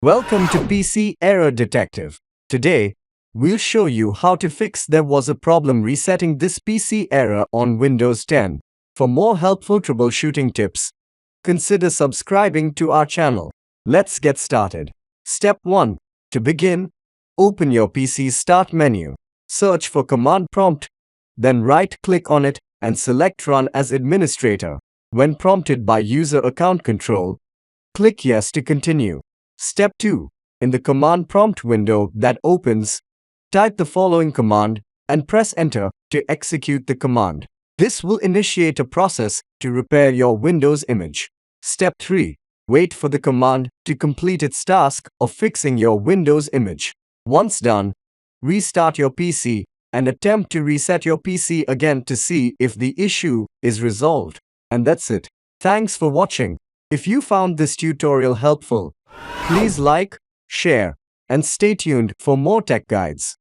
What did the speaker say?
Welcome to PC Error Detective. Today, we'll show you how to fix there was a problem resetting this PC error on Windows 10. For more helpful troubleshooting tips, consider subscribing to our channel. Let's get started. Step 1. To begin, open your PC's Start menu. Search for Command Prompt, then right-click on it and select Run as Administrator. When prompted by User Account Control, click Yes to continue. Step 2. In the command prompt window that opens, type the following command and press Enter to execute the command. This will initiate a process to repair your Windows image. Step 3. Wait for the command to complete its task of fixing your Windows image. Once done, restart your PC and attempt to reset your PC again to see if the issue is resolved. And that's it. Thanks for watching. If you found this tutorial helpful, please like, share, and stay tuned for more tech guides.